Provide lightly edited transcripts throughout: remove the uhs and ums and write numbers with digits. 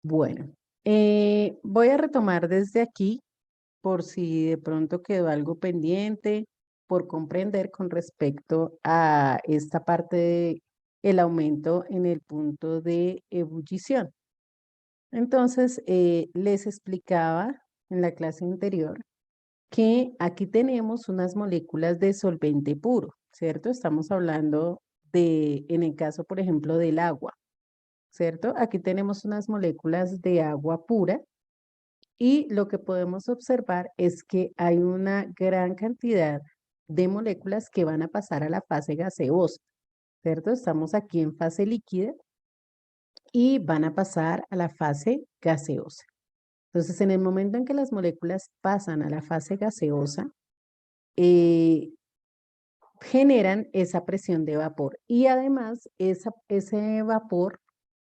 Bueno, voy a retomar desde aquí por si de pronto quedó algo pendiente por comprender con respecto a esta parte de el aumento en el punto de ebullición. Entonces, les explicaba en la clase anterior que aquí tenemos unas moléculas de solvente puro, ¿cierto? Estamos hablando de, en el caso, por ejemplo, del agua, ¿cierto? Aquí tenemos unas moléculas de agua pura y lo que podemos observar es que hay una gran cantidad de moléculas que van a pasar a la fase gaseosa, ¿cierto? Estamos aquí en fase líquida y van a pasar a la fase gaseosa. Entonces, en el momento en que las moléculas pasan a la fase gaseosa, eh, generan esa presión de vapor y además ese vapor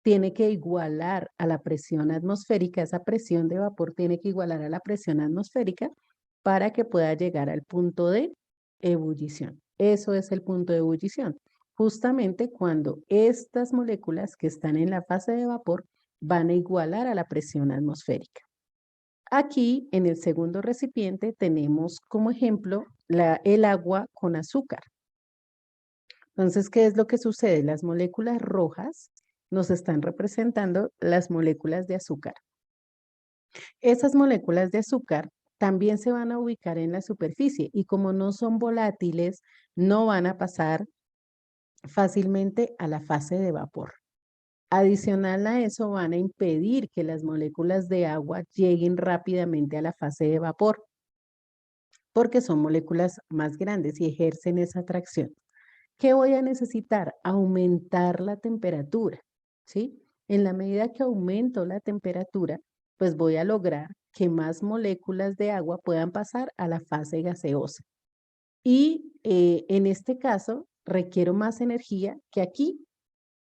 tiene que igualar a la presión atmosférica, esa presión de vapor tiene que igualar a la presión atmosférica para que pueda llegar al punto de ebullición. Eso es el punto de ebullición. Justamente cuando estas moléculas que están en la fase de vapor van a igualar a la presión atmosférica. Aquí en el segundo recipiente tenemos como ejemplo el agua con azúcar. Entonces, ¿qué es lo que sucede? Las moléculas rojas nos están representando las moléculas de azúcar. Esas moléculas de azúcar también se van a ubicar en la superficie y como no son volátiles, no van a pasar fácilmente a la fase de vapor. Adicional a eso, van a impedir que las moléculas de agua lleguen rápidamente a la fase de vapor, porque son moléculas más grandes y ejercen esa atracción. ¿Qué voy a necesitar? Aumentar la temperatura, ¿sí? En la medida que aumento la temperatura, pues voy a lograr que más moléculas de agua puedan pasar a la fase gaseosa. Y en este caso, requiero más energía que aquí,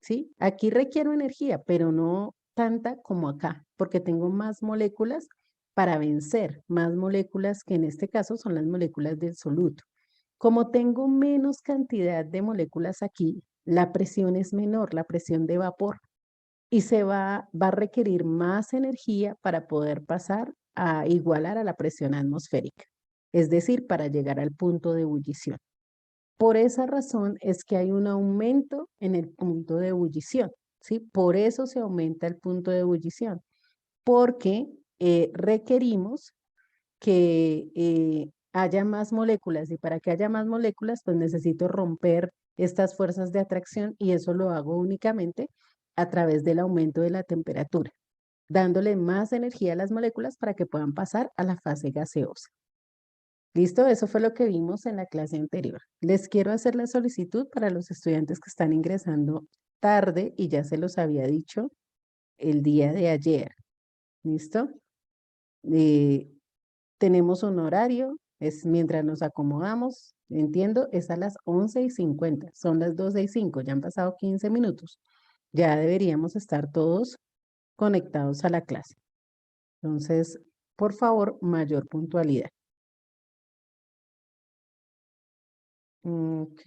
¿sí? Aquí requiero energía, pero no tanta como acá, porque tengo más moléculas para vencer, más moléculas que en este caso son las moléculas del soluto. Como tengo menos cantidad de moléculas aquí, la presión es menor, la presión de vapor, y va a requerir más energía para poder pasar a igualar a la presión atmosférica, es decir, para llegar al punto de ebullición. Por esa razón es que hay un aumento en el punto de ebullición, ¿sí? Por eso se aumenta el punto de ebullición, porque requerimos que haya más moléculas y para que haya más moléculas, pues necesito romper estas fuerzas de atracción y eso lo hago únicamente a través del aumento de la temperatura, dándole más energía a las moléculas para que puedan pasar a la fase gaseosa. ¿Listo? Eso fue lo que vimos en la clase anterior. Les quiero hacer la solicitud para los estudiantes que están ingresando tarde y ya se los había dicho el día de ayer. ¿Listo? Eh, Tenemos un horario, es mientras nos acomodamos, entiendo, es a las 11:50, son las 12:05, ya han pasado 15 minutos. Ya deberíamos estar todos conectados a la clase. Entonces, por favor, mayor puntualidad. Ok,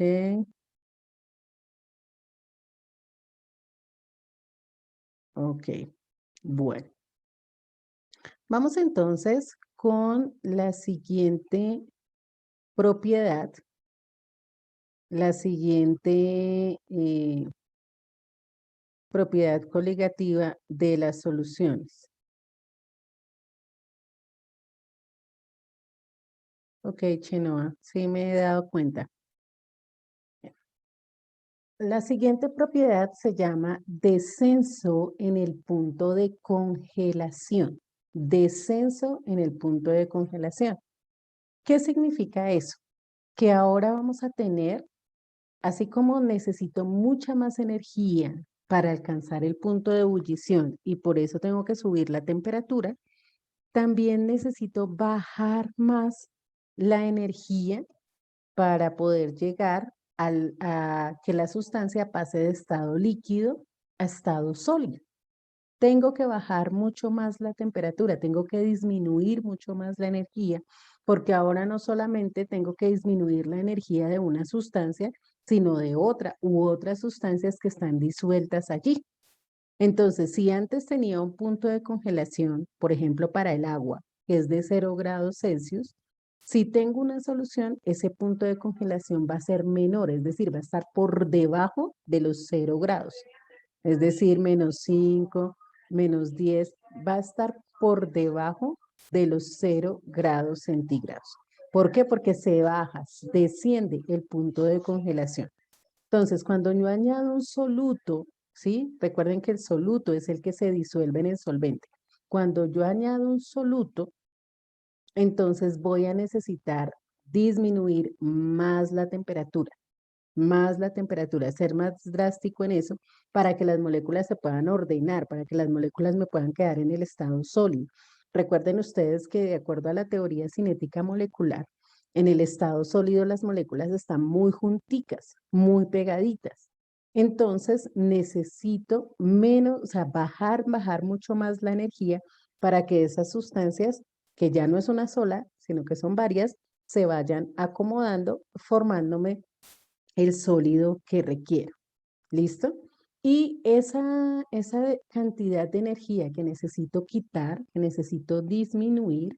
ok, bueno. Vamos entonces con la siguiente propiedad, la siguiente propiedad coligativa de las soluciones. Ok, Chenoa, sí me he dado cuenta. La siguiente propiedad se llama descenso en el punto de congelación. Descenso en el punto de congelación. ¿Qué significa eso? Que ahora vamos a tener, así como necesito mucha más energía para alcanzar el punto de ebullición y por eso tengo que subir la temperatura, también necesito bajar más la energía para poder llegar a que la sustancia pase de estado líquido a estado sólido. Tengo que bajar mucho más la temperatura, tengo que disminuir mucho más la energía, porque ahora no solamente tengo que disminuir la energía de una sustancia, sino de otra u otras sustancias que están disueltas allí. Entonces, si antes tenía un punto de congelación, por ejemplo, para el agua, que es de 0 °C, si tengo una solución, ese punto de congelación va a ser menor, es decir, va a estar por debajo de los 0 grados. Es decir, -5, -10, va a estar por debajo de los 0 °C. ¿Por qué? Porque se baja, desciende el punto de congelación. Entonces, cuando yo añado un soluto, ¿sí? Recuerden que el soluto es el que se disuelve en el solvente. Cuando yo añado un soluto, entonces voy a necesitar disminuir más la temperatura, ser más drástico en eso para que las moléculas se puedan ordenar, para que las moléculas me puedan quedar en el estado sólido. Recuerden ustedes que de acuerdo a la teoría cinética molecular, en el estado sólido las moléculas están muy junticas, muy pegaditas. Entonces necesito menos, o sea, bajar mucho más la energía para que esas sustancias, que ya no es una sola, sino que son varias, se vayan acomodando, formándome el sólido que requiero. ¿Listo? Y esa cantidad de energía que necesito quitar, que necesito disminuir,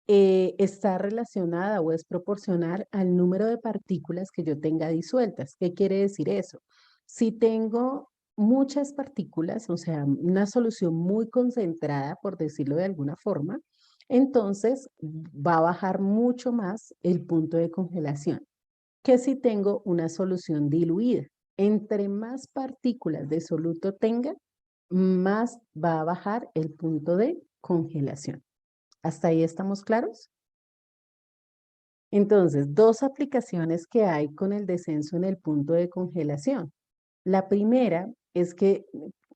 está relacionada o es proporcional al número de partículas que yo tenga disueltas. ¿Qué quiere decir eso? Si tengo muchas partículas, o sea, una solución muy concentrada, por decirlo de alguna forma, entonces va a bajar mucho más el punto de congelación que si tengo una solución diluida. Entre más partículas de soluto tenga, más va a bajar el punto de congelación. ¿Hasta ahí estamos claros? Entonces, dos aplicaciones que hay con el descenso en el punto de congelación. La primera es que,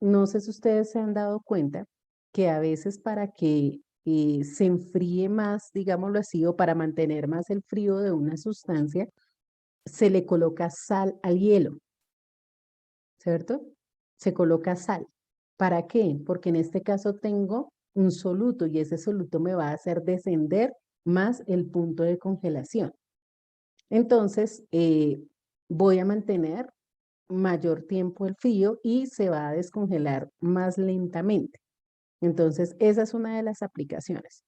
no sé si ustedes se han dado cuenta, que a veces para que se enfríe más, digámoslo así, o para mantener más el frío de una sustancia, se le coloca sal al hielo, ¿cierto? Se coloca sal. ¿Para qué? Porque en este caso tengo un soluto y ese soluto me va a hacer descender más el punto de congelación. Entonces, voy a mantener mayor tiempo el frío y se va a descongelar más lentamente. Entonces, esa es una de las aplicaciones.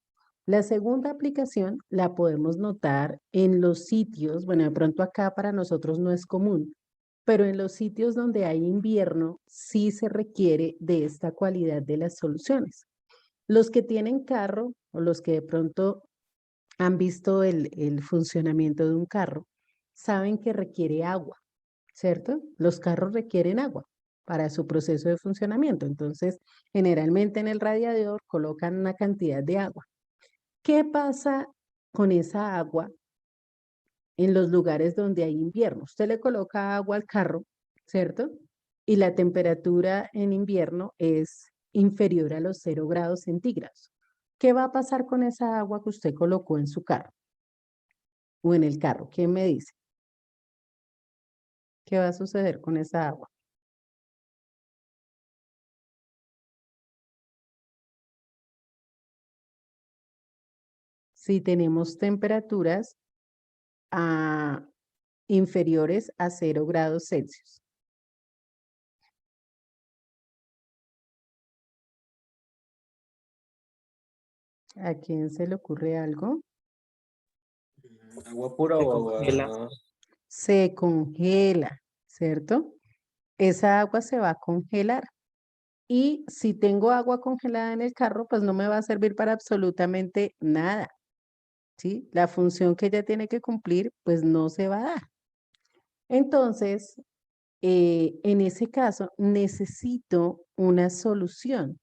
La segunda aplicación la podemos notar en los sitios, bueno, de pronto acá para nosotros no es común, pero en los sitios donde hay invierno sí se requiere de esta cualidad de las soluciones. Los que tienen carro o los que de pronto han visto el funcionamiento de un carro, saben que requiere agua, ¿cierto? Los carros requieren agua para su proceso de funcionamiento. Entonces, generalmente en el radiador colocan una cantidad de agua. ¿Qué pasa con esa agua en los lugares donde hay invierno? Usted le coloca agua al carro, ¿cierto? Y la temperatura en invierno es inferior a los 0 °C. ¿Qué va a pasar con esa agua que usted colocó en su carro o en el carro? ¿Quién me dice? ¿Qué va a suceder con esa agua? Si tenemos temperaturas inferiores a 0 °C. ¿A quién se le ocurre algo? ¿Agua pura Se o congela. agua? Se congela, ¿cierto? Esa agua se va a congelar. Y si tengo agua congelada en el carro, pues no me va a servir para absolutamente nada, ¿sí? La función que ella tiene que cumplir, pues no se va a dar. Entonces, en ese caso, necesito una solución,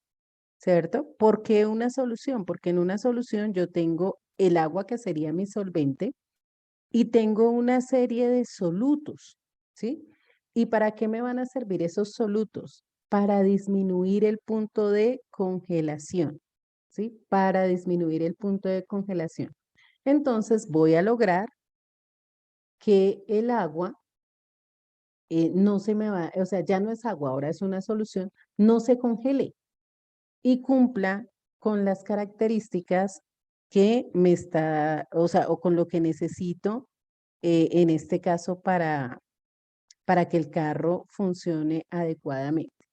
¿cierto? ¿Por qué una solución? Porque en una solución yo tengo el agua que sería mi solvente y tengo una serie de solutos, ¿sí? ¿Y para qué me van a servir esos solutos? Para disminuir el punto de congelación, ¿sí? Para disminuir el punto de congelación. Entonces voy a lograr que el agua no se me va, o sea, ya no es agua, ahora es una solución, no se congele y cumpla con las características que me está, o sea, o con lo que necesito en este caso para que el carro funcione adecuadamente.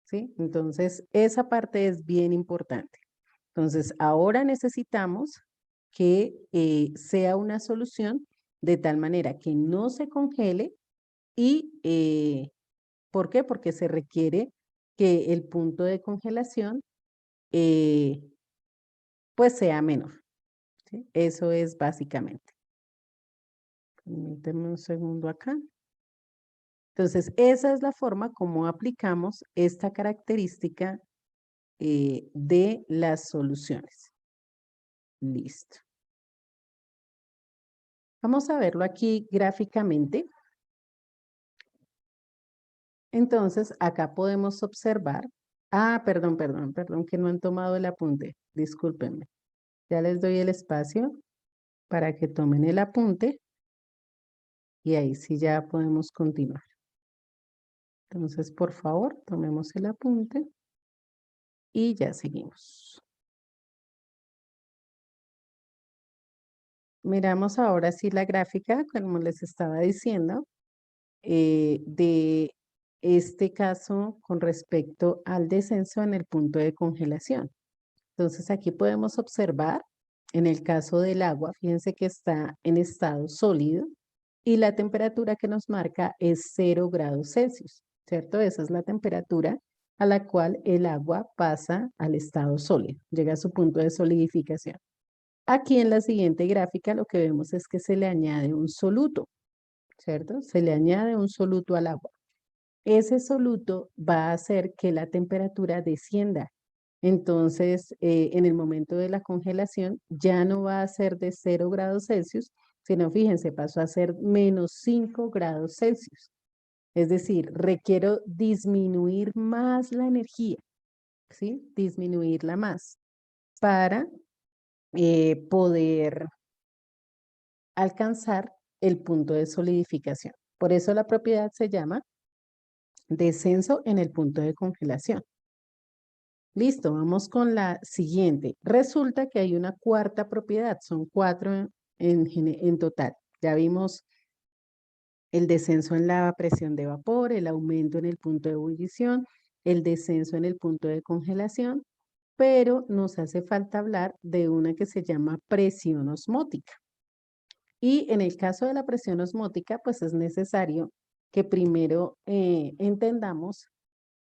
¿sí? Entonces, esa parte es bien importante. Entonces, ahora necesitamos que sea una solución de tal manera que no se congele y, ¿por qué? Porque se requiere que el punto de congelación eh, pues sea menor, ¿sí? Eso es básicamente. Permíteme un segundo acá. Entonces, esa es la forma como aplicamos esta característica de las soluciones. Listo. Vamos a verlo aquí gráficamente. Entonces, acá podemos observar. Ah, perdón, que no han tomado el apunte. Discúlpenme. Ya les doy el espacio para que tomen el apunte y ahí sí ya podemos continuar. Entonces, por favor, tomemos el apunte y ya seguimos. Miramos ahora sí la gráfica, como les estaba diciendo, de este caso con respecto al descenso en el punto de congelación. Entonces aquí podemos observar, en el caso del agua, fíjense que está en estado sólido y la temperatura que nos marca es 0 grados Celsius, ¿cierto? Esa es la temperatura a la cual el agua pasa al estado sólido, llega a su punto de solidificación. Aquí en la siguiente gráfica lo que vemos es que se le añade un soluto, ¿cierto? Se le añade un soluto al agua. Ese soluto va a hacer que la temperatura descienda. Entonces, en el momento de la congelación ya no va a ser de 0 grados Celsius, sino fíjense, pasó a ser menos 5 grados Celsius. Es decir, requiero disminuir más la energía, ¿sí? Disminuirla más para poder alcanzar el punto de solidificación. Por eso la propiedad se llama descenso en el punto de congelación. Listo, vamos con la siguiente. Resulta que hay una cuarta propiedad, son 4 en total. Ya vimos el descenso en la presión de vapor, el aumento en el punto de ebullición, el descenso en el punto de congelación, pero nos hace falta hablar de una que se llama presión osmótica. Y en el caso de la presión osmótica, pues es necesario que primero entendamos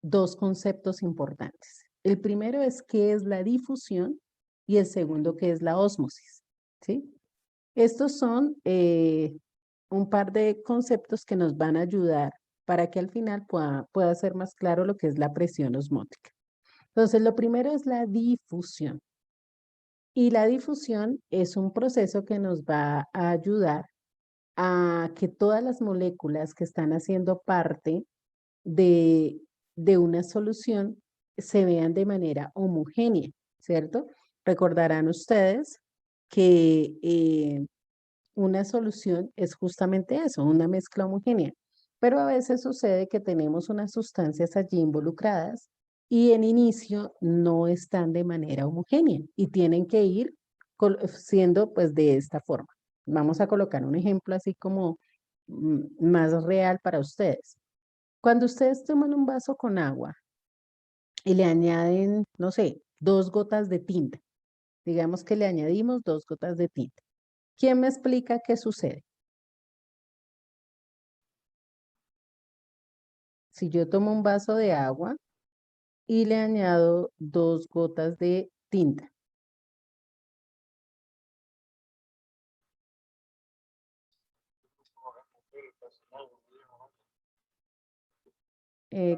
dos conceptos importantes. El primero es qué es la difusión y el segundo qué es la ósmosis, ¿sí? Estos son un par de conceptos que nos van a ayudar para que al final pueda ser más claro lo que es la presión osmótica. Entonces, lo primero es la difusión. Y la difusión es un proceso que nos va a ayudar a que todas las moléculas que están haciendo parte de, de una solución se vean de manera homogénea, ¿cierto? Recordarán ustedes que una solución es justamente eso, una mezcla homogénea. Pero a veces sucede que tenemos unas sustancias allí involucradas y en inicio no están de manera homogénea y tienen que ir siendo pues de esta forma. Vamos a colocar un ejemplo así como más real para ustedes. Cuando ustedes toman un vaso con agua y le añaden, no sé, 2 gotas de tinta, digamos que le añadimos 2 gotas de tinta. ¿Quién me explica qué sucede? Si yo tomo un vaso de agua y le añado 2 gotas de tinta,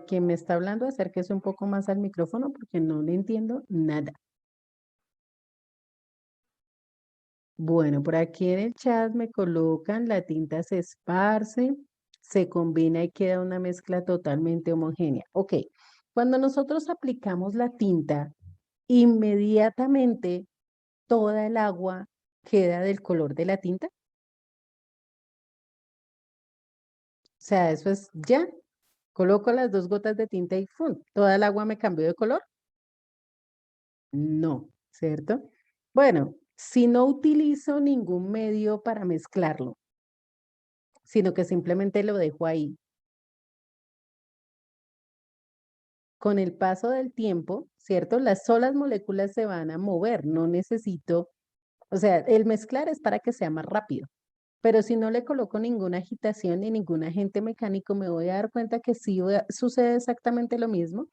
quien me está hablando, acérquese un poco más al micrófono porque no le entiendo nada. Bueno, por aquí en el chat me colocan, la tinta se esparce, se combina y queda una mezcla totalmente homogénea. Ok, cuando nosotros aplicamos la tinta, inmediatamente toda el agua queda del color de la tinta. O sea, eso es ya. Coloco las 2 gotas de tinta y ¡fum! ¿Toda el agua me cambió de color? No, ¿cierto? Bueno, si no utilizo ningún medio para mezclarlo, sino que simplemente lo dejo ahí, con el paso del tiempo, ¿cierto? Las solas moléculas se van a mover, no necesito, o sea, el mezclar es para que sea más rápido. Pero si no le coloco ninguna agitación ni ningún agente mecánico, me voy a dar cuenta que sí sucede exactamente lo mismo,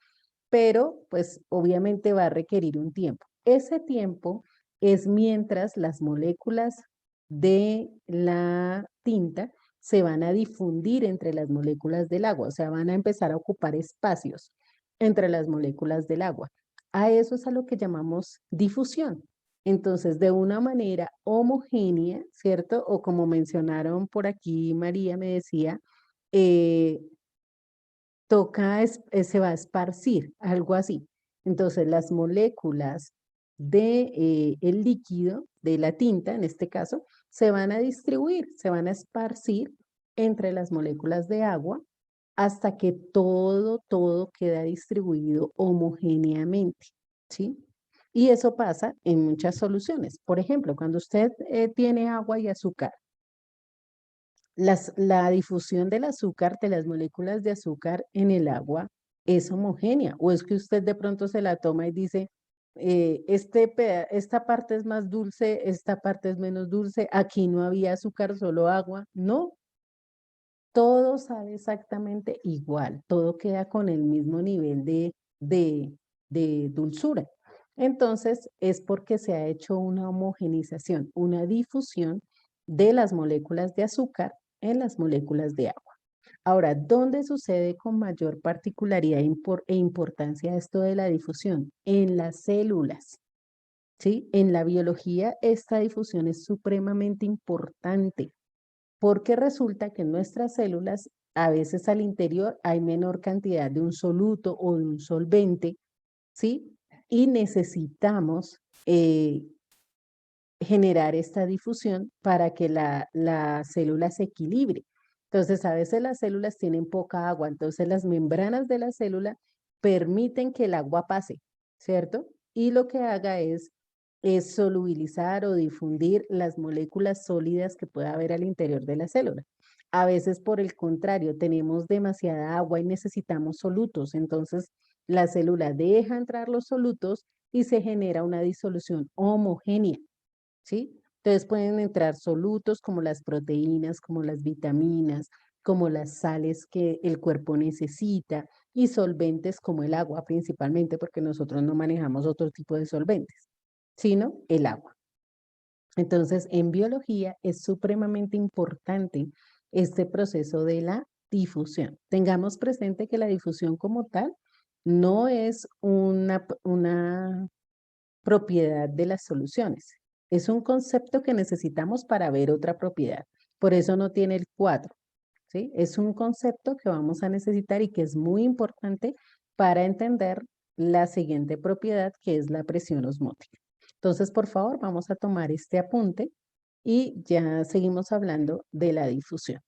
pero pues obviamente va a requerir un tiempo. Ese tiempo es mientras las moléculas de la tinta se van a difundir entre las moléculas del agua, o sea, van a empezar a ocupar espacios entre las moléculas del agua. A eso es a lo que llamamos difusión. Entonces, de una manera homogénea, ¿cierto? O como mencionaron por aquí, María me decía, eh, se va a esparcir, algo así. Entonces, las moléculas de el líquido, de la tinta en este caso, se van a distribuir, se van a esparcir entre las moléculas de agua hasta que todo queda distribuido homogéneamente, ¿sí? Y eso pasa en muchas soluciones. Por ejemplo, cuando usted tiene agua y azúcar, la difusión del azúcar, de las moléculas de azúcar en el agua es homogénea. O es que usted de pronto se la toma y dice, esta parte es más dulce, esta parte es menos dulce, aquí no había azúcar, solo agua. No, todo sabe exactamente igual, todo queda con el mismo nivel de, de dulzura. Entonces, es porque se ha hecho una homogenización, una difusión de las moléculas de azúcar en las moléculas de agua. Ahora, ¿dónde sucede con mayor particularidad e importancia esto de la difusión? En las células, ¿sí? En la biología, esta difusión es supremamente importante porque resulta que en nuestras células a veces al interior hay menor cantidad de un soluto o de un solvente, ¿sí? Y necesitamos generar esta difusión para que la célula se equilibre. Entonces, a veces las células tienen poca agua, entonces las membranas de la célula permiten que el agua pase, ¿cierto? Y lo que haga es solubilizar o difundir las moléculas sólidas que pueda haber al interior de la célula. A veces, por el contrario, tenemos demasiada agua y necesitamos solutos, entonces la célula deja entrar los solutos y se genera una disolución homogénea. ¿Sí? Entonces pueden entrar solutos como las proteínas, como las vitaminas, como las sales que el cuerpo necesita y solventes como el agua principalmente porque nosotros no manejamos otro tipo de solventes, sino el agua. Entonces, en biología es supremamente importante este proceso de la difusión. Tengamos presente que la difusión como tal no es una propiedad de las soluciones. Es un concepto que necesitamos para ver otra propiedad. Por eso no tiene el 4, ¿sí? Es un concepto que vamos a necesitar y que es muy importante para entender la siguiente propiedad, que es la presión osmótica. Entonces, por favor, vamos a tomar este apunte y ya seguimos hablando de la difusión.